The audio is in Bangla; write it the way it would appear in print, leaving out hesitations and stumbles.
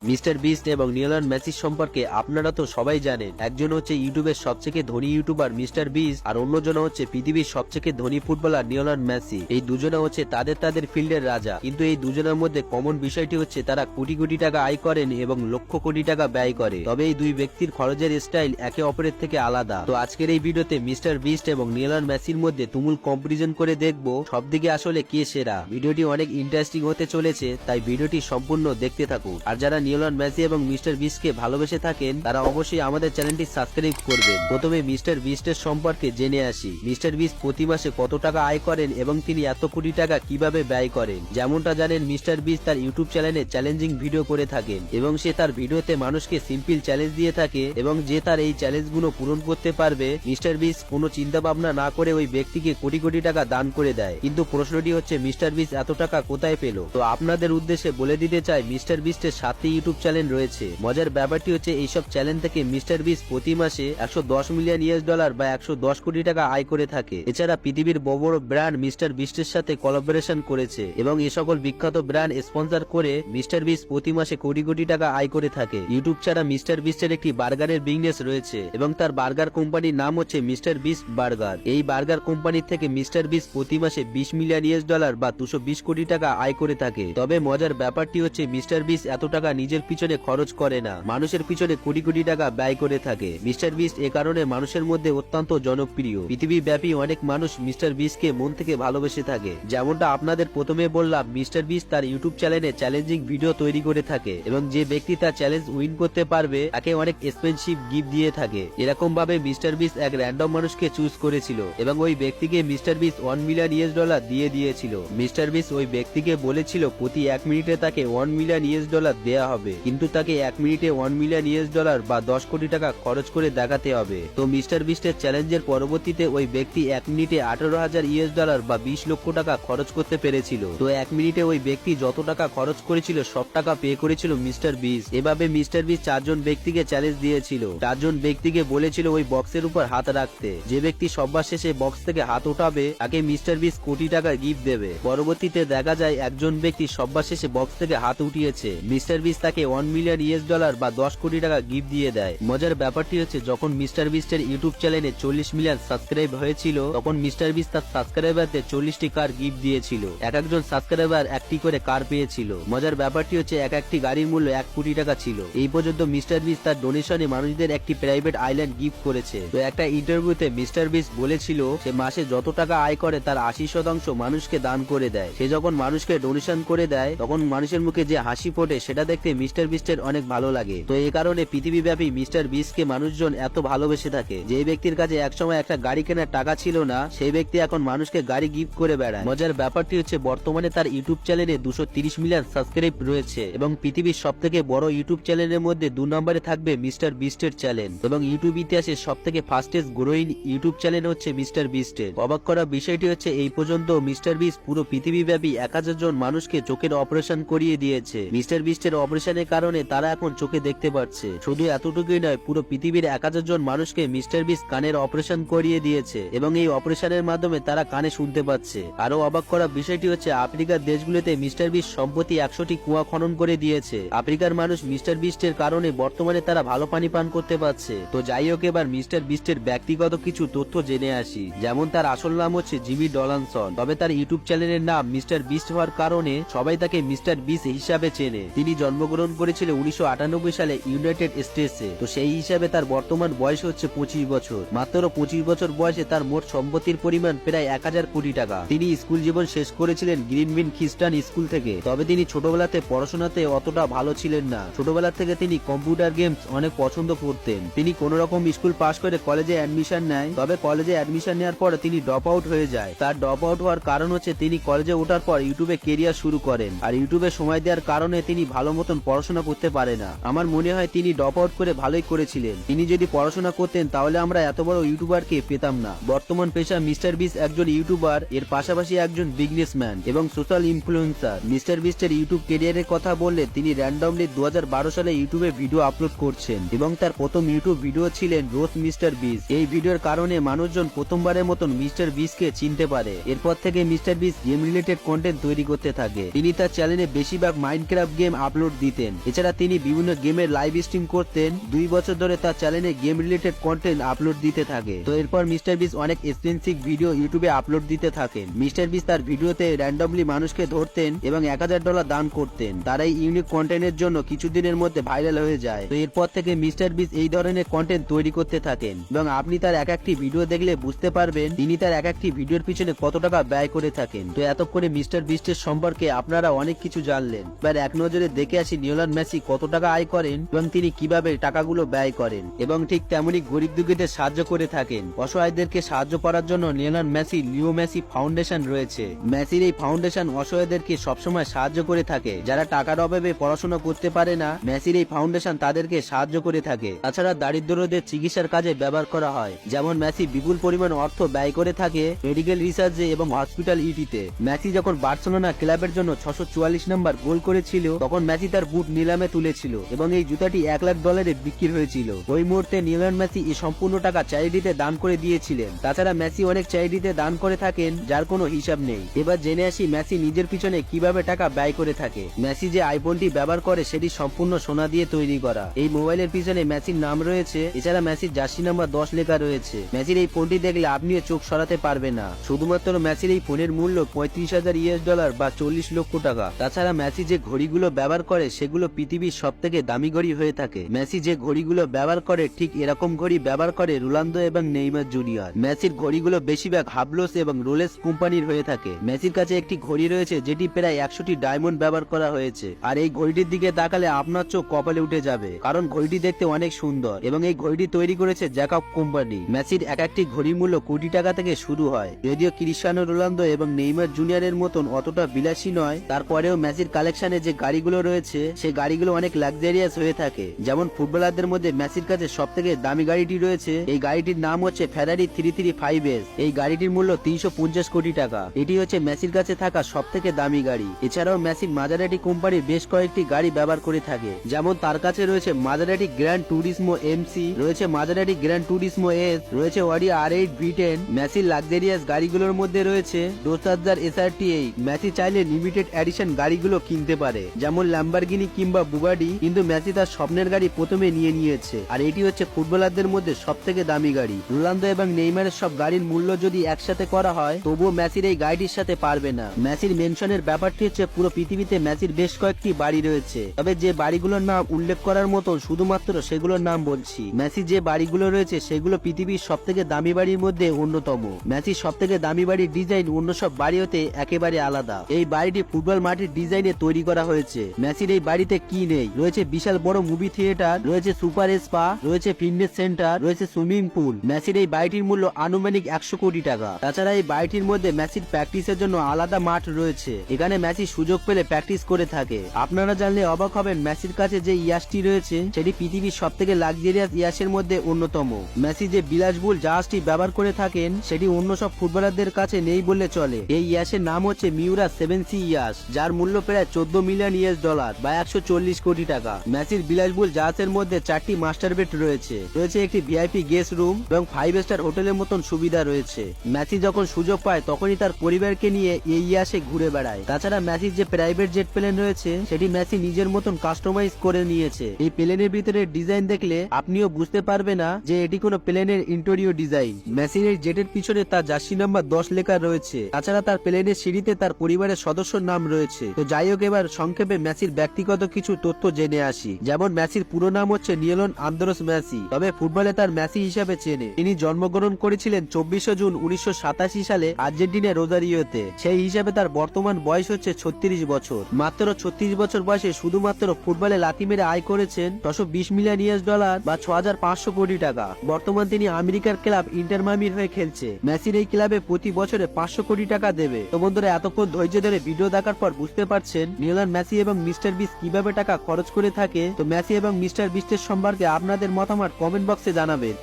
মিস্টার বিস্ট এবং লিওনেল মেসি সম্পর্কে আপনারা তো সবাই জানেন। একজন হচ্ছে ইউটিউবের সবচেয়ে ধনী ইউটিউবার মিস্টার বিস্ট, আর অন্যজন হচ্ছে পৃথিবীর সবচেয়ে ধনী ফুটবলার লিওনেল মেসি। এই দুজনে হচ্ছে তাদের ফিল্ডের রাজা, কিন্তু এই দুজনের মধ্যে কমন বিষয়টি হচ্ছে তারা কোটি কোটি টাকা আয় করেন এবং লক্ষ কোটি টাকা ব্যয় করে। তবে এই দুই ব্যক্তির খরচের স্টাইল একে অপরের থেকে আলাদা। তো আজকের এই ভিডিওতে মিস্টার বিস্ট এবং লিওনেল মেসির মধ্যে তুমুল কম্পারিজন করে দেখবো সবদিকে আসলে কে সেরা। ভিডিওটি অনেক ইন্টারেস্টিং হতে চলেছে, তাই ভিডিওটি সম্পূর্ণ দেখতে থাকুন। আর যারা লিওনেল মেসি এবং মিস্টার বিস্টকে ভালোবেসে থাকেন তারা অবশ্যই আমাদের চ্যানেলটি সাবস্ক্রাইব করবেন। প্রথমে মিস্টার বিস্টের সম্পর্কে জেনে আসি। মিস্টার বিস্ট প্রতি মাসে কত টাকা আয় করেন এবং তিনি এত কোটি টাকা কিভাবে ব্যয় করেন। যেমনটা জানেন, মিস্টার বিস্ট তার ইউটিউব চ্যানেলে চ্যালেঞ্জিং ভিডিও করে থাকেন এবং সে তার ভিডিওতে মানুষকে সিম্পল চ্যালেঞ্জ দিয়ে থাকে, এবং যে তার এই চ্যালেঞ্জগুলো পূরণ করতে পারবে মিস্টার বিস্ট কোনো চিন্তা ভাবনা না করে ওই ব্যক্তিকে কোটি কোটি টাকা দান করে দেয়। কিন্তু প্রশ্নটি হচ্ছে মিস্টার বিস্ট এত টাকা কোথায় পেল? তো আপনাদের উদ্দেশ্যে বলে দিতে চাই, মিস্টার বিস্টের 7টি ইউটিউব চ্যানেল রয়েছে। মজার ব্যাপারটি হচ্ছে এইসব চ্যানেল থেকে মিস্টার বিস্ট প্রতি মাসে $110 মিলিয়ন বা 110 কোটি টাকা আয় করে থাকে। এছাড়া পৃথিবীর বড় বড় ব্র্যান্ড মিস্টার বিস্টের সাথে কোলাবোরেশন করেছে এবং এ সকল বিখ্যাত ব্র্যান্ড স্পন্সর করে মিস্টার বিস্ট প্রতি মাসে কোটি কোটি টাকা আয় করে থাকে। ইউটিউব ছাড়া মিস্টার বিস্টের একটি বার্গারের বিজনেস রয়েছে এবং তার বার্গার কোম্পানির নাম হচ্ছে মিস্টার বিস্ট বার্গার। এই বার্গার কোম্পানি থেকে মিস্টার বিস্ট প্রতি মাসে $20 মিলিয়ন বা 220 কোটি টাকা আয় করে থাকে। তবে মজার ব্যাপারটি হচ্ছে মিস্টার বিস্ট এত টাকা নিজের পিছনে খরচ করে না, মানুষের পিছনে কোটি কোটি টাকা ব্যয় করে থাকে। মিস্টার বিস্ট এ কারণে মানুষের মধ্যে অত্যন্ত জনপ্রিয়। পৃথিবী ব্যাপী অনেক মানুষ মিস্টার বিস্টকে মন থেকে ভালোবেসে থাকে। যেমনটা আপনাদের প্রথমে বললাম, মিস্টার বিস্ট তার ইউটিউব চ্যানেলে চ্যালেঞ্জিং ভিডিও তৈরি করে থাকে এবং যে ব্যক্তি তার চ্যালেঞ্জ উইন করতে পারবে তাকে অনেক এক্সপেন্সিভ গিফট দিয়ে থাকে। এরকম ভাবে মিস্টার বিস্ট এক র্যান্ডম মানুষকে চুজ করেছিল এবং ওই ব্যক্তিকে মিস্টার বিস্ট $1 মিলিয়ন দিয়ে দিয়েছিল। মিস্টার বিস্ট ওই ব্যক্তিকে বলেছিল প্রতি 1 মিনিটে তাকে $1 মিলিয়ন দেয়া হবে, কিন্তু তাকে 1 মিনিটে $1 মিলিয়ন বা 10 কোটি টাকা খরচ করে দেখাতে হবে। তো মিস্টার বিস্টের চ্যালেঞ্জের পরবর্তীতে ওই ব্যক্তি 1 মিনিটে $18,000 বা 20 লক্ষ টাকা খরচ করতে পেরেছিল। তো 1 মিনিটে ওই ব্যক্তি যত টাকা খরচ করেছিল সব টাকা পে করেছিল মিস্টার বিস্ট। এভাবে মিস্টার বিস্ট 4 জন ব্যক্তিকে চ্যালেঞ্জ দিয়েছিল। 4 জন ব্যক্তিকে বলেছিল ওই বক্সের উপর হাত রাখতে। যে ব্যক্তি সবার শেষে বক্স থেকে হাত উঠাবে তাকে মিস্টার বিস্ট কোটি টাকা গিফট দেবে। পরবর্তীতে দেখা যায় একজন ব্যক্তি সবার শেষে বক্স থেকে হাত উঠিয়েছে, মিস্টার বিস্ট তাকে $1 মিলিয়ন বা 10 কোটি টাকা গিফট দিয়ে দেয়। মজার ব্যাপারটি হচ্ছে যখন মিস্টার বিস্টের ইউটিউব চ্যানেলে 40 মিলিয়ন সাবস্ক্রাইব হয়েছিল তখন মিস্টার বিস্ট তার সাবস্ক্রাইবারদের 40টি কার গিফট দিয়েছিল। একজন সাবস্ক্রাইবার একটি করে কার পেয়েছিল। মজার ব্যাপারটি হচ্ছে একটি গাড়ির মূল্য 1 কোটি টাকা ছিল। এই পর্যন্ত মিস্টার বিস্ট তার ডোনেশনে মানুষদের একটি প্রাইভেট আইল্যান্ড গিফট করেছে। তো একটা ইন্টারভিউতে মিস্টার বিস্ট বলেছিল সে মাসে যত টাকা আয় করে তার 80% মানুষকে দান করে দেয়। সে যখন মানুষকে ডোনেশন করে দেয় তখন মানুষের মুখে যে হাসি ফোটে সেটা দেখতে মিস্টার বিস্টের অনেক ভালো লাগে। তো এই কারণে পৃথিবীব্যাপী মিস্টার বিস্টকে মানুষজন এত ভালোবেসে থাকে। যে ব্যক্তির কাছে একসময় একটা গাড়ি কেনার টাকা ছিল না, সেই ব্যক্তি এখন মানুষকে গাড়ি গিফট করে বেড়ায়। মজার ব্যাপারটি হচ্ছে বর্তমানে তার ইউটিউব চ্যানেলে 230 মিলিয়ন সাবস্ক্রাইব রয়েছে এবং পৃথিবীর সবথেকে বড় ইউটিউব চ্যানেলের মধ্যে 2 নম্বরে থাকবে মিস্টার বিস্টের চ্যানেল এবং ইউটিউব ইতিহাসের সবথেকে ফাস্টেস্ট গ্রোয়িং ইউটিউব চ্যানেল হচ্ছে মিস্টার বিস্টের। অবাক করা বিষয়টি হচ্ছে এই পর্যন্ত মিস্টার বিস্ট পুরো পৃথিবীব্যাপী 1000 জন মানুষকে চোখের অপারেশন করিয়ে দিয়েছে। মিস্টার বিস্টের অপারেশনের কারণে তারা এখন চোখে দেখতে পাচ্ছে। শুধু এতটুকুই নয়, পুরো পৃথিবীর 1000 জন মানুষকে মিস্টার বিস্ট কানের অপারেশন করিয়ে দিয়েছে এবং এই অপারেশনের মাধ্যমে তারা কানে শুনতে পাচ্ছে। আরো অবাক করা বিষয়টি হচ্ছে আফ্রিকার দেশগুলোতে মিস্টার বিস্ট সম্প্রতি 100টি কুয়া খনন করে দিয়েছে। আফ্রিকার মানুষ মিস্টার বিস্টের কারণে বর্তমানে তারা ভালো পানি পান করতে পারছে। তো যাই হোক, এবার মিস্টার বিস্টের ব্যক্তিগত কিছু তথ্য জেনে আসি। যেমন তার আসল নাম হচ্ছে জিমি ডলানসন, তবে তার ইউটিউব চ্যানেলের নাম মিস্টার বিস্ট হওয়ার কারণে সবাই তাকে মিস্টার বিস্ট হিসাবে চেনে। তিনি জন্মগ্রহণ করেছিলেন 1998 সালে ইউনাইটেড স্টেটসে। তো সেই হিসাবে তার বর্তমান বয়স হচ্ছে 25 বছর। মাত্র 25 বছর বয়সে তার মোট সম্পত্তির পরিমাণ প্রায় 1000 কোটি টাকা। তিনি স্কুল জীবন শেষ করেছিলেন গ্রিনভিন খ্রিস্টান স্কুল থেকে। তবে তিনি ছোটবেলাতে পড়াশোনাতে অতটা ভালো ছিলেন না। ছোটবেলা থেকে তিনি কম্পিউটার গেমস অনেক পছন্দ করতেন। তিনি কোন রকম স্কুল পাশ করে কলেজে অ্যাডমিশন নেয়, তবে কলেজে অ্যাডমিশন নেওয়ার পর তিনি ড্রপ আউট হয়ে যায়। তার ড্রপ আউট হওয়ার কারণ হচ্ছে তিনি কলেজে ওঠার পর ইউটিউবে কেরিয়ার শুরু করেন, আর ইউটিউবে সময় দেওয়ার কারণে তিনি ভালো মতন পড়াশোনা করতে পারে না। আমার মনে হয় তিনি ড্রপ আউট করে ভালোই করেছিলেন। তিনি যদি পড়াশোনা করতেন তাহলে আমরা এত বড় ইউটিউবারকে পেতাম না। বর্তমান পেশা মিস্টার বিস্ট একজন ইউটিউবার, এর পাশাপাশি একজন বিজনেসম্যান এবং সোশ্যাল ইনফ্লুয়েন্সার। মিস্টার বিস্টের ইউটিউব ক্যারিয়ারের কথা বললে তিনি র্যান্ডমলি 2012 সালে ইউটিউবে ভিডিও আপলোড করছেন এবং তার প্রথম ইউটিউব ভিডিও ছিলেন রোস্ট মিস্টার বিস্ট। এই ভিডিওর কারণে মানুষজন প্রথমবারের মতন মিস্টার বিস্টকে চিনতে পারে। এরপর থেকে mister beast game related content তৈরি করতে থাকে। তিনি তার চ্যানেলে বেশিরভাগ মাইনক্রাফট গেম আপলোড দিতেন। এছাড়া তিনি বিভিন্ন গেমের লাইভ স্ট্রিম করতেন। 2 বছর ধরে তার চ্যানেলে গেম রিলেটেড কন্টেন্ট আপলোড দিতে থাকে। তো এরপর মিস্টার বিস অনেক এক্সপেন্সিভ ভিডিও ইউটিউবে আপলোড দিতে থাকেন। মিস্টার বিস তার ভিডিওতে র্যান্ডমলি মানুষকে ধরতেন এবং $1000 দান করতেন। তার এই ইউনিক কন্টেন্টের জন্য কিছুদিনের মধ্যে ভাইরাল হয়ে যায়। তো এরপর থেকে মিস্টার বিস এই ধরনের কন্টেন্ট তৈরি করতে থাকেন এবং আপনি তার এক একটি ভিডিও দেখলে বুঝতে পারবেন তিনি তার এক একটি ভিডিওর পিছনে কত টাকা ব্যয় করে থাকেন। তো এতক্ষণে মিস্টার বিস্টের সম্পর্কে আপনারা অনেক কিছু জানলেন। এবার এক নজরে দেখে আসি লিওনেল মেসি কত টাকা আয় করেন এবং তিনি কিভাবে টাকাগুলো ব্যয় করেন এবং ঠিক তেমনি গরিব দুঃখীদের সাহায্য করে থাকেন। অসহায়দেরকে সাহায্য করার জন্য Lionel Messi Leo Messi foundation রয়েছে। মেসির এই ফাউন্ডেশন অসহায়দেরকে সবসময় সাহায্য করে থাকে। যারা টাকার অভাবে পড়াশোনা করতে পারে না, মেসির এই ফাউন্ডেশন তাদেরকে সাহায্য করে থাকে। তাছাড়া দারিদ্রদের চিকিৎসার কাজে ব্যবহার করা হয়। যেমন মেসি বিপুল পরিমাণ অর্থ ব্যয় করে থাকে মেডিকেল রিসার্চে এবং হসপিটাল ইটিতে। মেসি যখন বার্সেলোনা ক্লাবের জন্য 644 নম্বর গোল করেছিল তখন মেসি তার বুট নিলামে তুলেছিল এবং এই জুতাটি $1,00,000 বিক্রি হয়েছিল। ওই মুহূর্তে লিওনেল মেসি এই সম্পূর্ণ টাকা চ্যারিটিতে দান করে দিয়েছিলেন। তাছাড়া মেসি অনেক চ্যারিটিতে দান করে থাকেন যার কোনো হিসাব নেই। এবার জেনে আসি মেসি নিজের পিছনে কিভাবে টাকা ব্যয় করে থাকে। মেসি যে আইফোনটি ব্যবহার করে সেটি সম্পূর্ণ সোনা দিয়ে তৈরি করা। এই মোবাইলের পিছনে মেসির নাম রয়েছে। এছাড়া মেসির জার্সি নাম্বার 10 লেখা রয়েছে। মেসির এই ফোনটি দেখলে আপনিও চোখ সরাতে পারবেন না। শুধুমাত্র মেসির এই ফোনের মূল্য $35,000 বা 40 লক্ষ টাকা। তাছাড়া মেসি যে ঘড়িগুলো ব্যবহার করে সেগুলো পৃথিবীর সব থেকে দামি ঘড়ি হয়ে থাকে। মেসি যে ঘড়িগুলো ব্যবহার করে ঠিক এরকম ঘড়ি ব্যবহার করে রোনালদো এবং নেইমার জুনিয়র। মেসির ঘড়িগুলো বেশিরভাগ হাবলোস এবং রোলেক্স কোম্পানির হয়ে থাকে। মেসির কাছে একটি ঘড়ি রয়েছে যেটি প্রায় 100টি ডায়মন্ড ব্যবহার করা হয়েছে। আর এই ঘড়িটির দিকে তাকালে আপনার চোখ কপালে উঠে যাবে, কারণ ঘড়িটি দেখতে অনেক সুন্দর এবং এই ঘড়িটি তৈরি করেছে জ্যাকব কোম্পানি। মেসির এক একটি ঘড়ির মূল্য কোটি টাকা থেকে শুরু হয়। যদিও ক্রিস্টিয়ানো রোনালদো এবং নেইমার জুনিয়রের মতন অতটা বিলাসী নয়, তারপরেও মেসির কালেকশনে যে গাড়িগুলো রয়েছে সেই গাড়িগুলো অনেক লাক্সারিয়াস হয়ে থাকে। যেমন ফুটবলারদের মধ্যে মেসির কাছে সব থেকে দামি গাড়িটি রয়েছে। এই গাড়িটির নাম হচ্ছে ফেরারি 335S। এই গাড়িটির মূল্য 350 কোটি টাকা। এটি হচ্ছে মেসির কাছে থাকা সব থেকে দামি গাড়ি। এছাড়াও মেসির মাজারাটি কোম্পানির বেশ কয়েকটি গাড়ি ব্যবহার করে থাকে। যেমন তার কাছে রয়েছে মাজারাটি গ্র্যান্ড টুরিসমো MC, রয়েছে মাজারাটি গ্র্যান্ড টুরিসমো S, রয়েছে অডি R8 V10। মেসির লাক্সারিয়াস গাড়িগুলোর মধ্যে রয়েছে ডোসাজার SRT8। মেসি চাইলে লিমিটেড এডিশন গাড়িগুলো কিনতে পারে, যেমন ল্যাম্বরগিনি কিংবা বুগাডি, কিন্তু মেসি তার স্বপ্নের গাড়ি প্রথমে নিয়েছে। আর এটি হচ্ছে ফুটবলারদের মধ্যে সব থেকে দামি গাড়ি। রোনালদো এবং নেইমারের সব গাড়ির মূল্য যদি একসাথে করা হয় তবুও মেসির এই গাড়িটির সাথে পারবে না। মেসির মেনশনের ব্যাপারটি হচ্ছে পুরো পৃথিবীতে মেসির বেশ কয়েকটি বাড়ি রয়েছে, তবে যে বাড়িগুলোর নাম উল্লেখ করার মতো শুধুমাত্র সেগুলোর নাম বলছি। মেসি যে বাড়িগুলো রয়েছে সেগুলো পৃথিবীর সব থেকে দামি বাড়ির মধ্যে অন্যতম। মেসির সব থেকে দামি বাড়ির ডিজাইন অন্য সব বাড়ি হতে একেবারে আলাদা। এই বাড়িটি ফুটবল মাঠের ডিজাইনে তৈরি করা হয়েছে। মেসির এই বাড়িতে কি নেই? রয়েছে বিশাল বড় মুভি থিয়েটার, রয়েছে সুপার স্পা, রয়েছে ফিটনেস সেন্টার, রয়েছে সুইমিং পুল। মেসির এই বাড়িটির মূল্য আনুমানিক 100 কোটি টাকা। তাছাড়া এই বাড়িটির মধ্যে মেসির প্র্যাকটিসের জন্য আলাদা মাঠ রয়েছে। এখানে মেসি সুযোগ পেলে প্র্যাকটিস করে থাকে। আপনারা জানলে অবাক হবেন মেসির কাছে যে ইয়াসটি রয়েছে সেটি পৃথিবীর সব থেকে লাক্সারিয়াস ইয়াসের মধ্যে অন্যতম। মেসি যে বিলাসবহুল জাহাজটি ব্যবহার করে থাকেন সেটি অন্য সব ফুটবলারদের কাছে নেই বললে চলে। এই ইয়াসের নাম হচ্ছে মিউরা 7C ইয়াস, যার মূল্য প্রায় $14 মিলিয়ন বা 140 কোটি টাকা। মেসির বিলাসবহুল জাহাজের মধ্যে 4টি মাস্টার বেড রয়েছে, রয়েছে একটি ভিআইপি গেস্ট রুম এবং 5 স্টার হোটেলের মতন সুবিধা রয়েছে। মেসি যখন সুযোগ পায় তখনই তার পরিবারকে নিয়ে এই ইয়াসে ঘুরে বেড়ায়। তাছাড়া মেসির যে প্রাইভেট জেট প্লেন রয়েছে সেটি মেসি নিজের মতন কাস্টমাইজ করে নিয়েছে। এই প্লেনের ভিতরে ডিজাইন দেখলে আপনিও বুঝতে পারবে না যে এটি কোনো প্লেনের ইন্টেরিয়র ডিজাইন। মেসির এই জেটের পিছনে তার জার্সি নাম্বার 10 লেখা রয়েছে। তাছাড়া তার প্লেনের সিঁড়িতে তার পরিবারের সদস্যর নাম রয়েছে। তো যাই হোক, এবার সংক্ষেপে মেসির ব্যক্তিগত কিছু তথ্য জেনে আসি। যেমন মেসির পুরো নাম হচ্ছে লিওনেল আন্দ্রেস মেসি, তবে ফুটবলে তার মেসি হিসাবে চেনে। তিনি জন্মগ্রহণ করেছিলেন 24 জুন 1987 সালে আর্জেন্টিনা রোজারিওতে। সেই হিসাবে তার বর্তমান বয়স হচ্ছে 36 বছর। মাত্র 36 বছর বয়সে শুধুমাত্র ফুটবলে লাথি মেরে আয় করেছেন $620 মিলিয়ন বা 6500 কোটি টাকা। বর্তমান তিনি আমেরিকার ক্লাব ইন্টার মায়ামির হয়ে খেলছে। মেসির এই ক্লাবে প্রতি বছরে 500 কোটি টাকা দেবে। তো বন্ধুরা, এতক্ষণ ধৈর্য ধরে ভিডিও দেখার পর বুঝতে পারছেন লিওনেল মেসি এবং মিস্টার বিস্ট কিভাবে টাকা খরচ করে থাকে। তো মেসি এবং মিস্টার বিস্টের সম্পর্কে আপনাদের মতামত কমেন্ট বক্সে জানাবেন।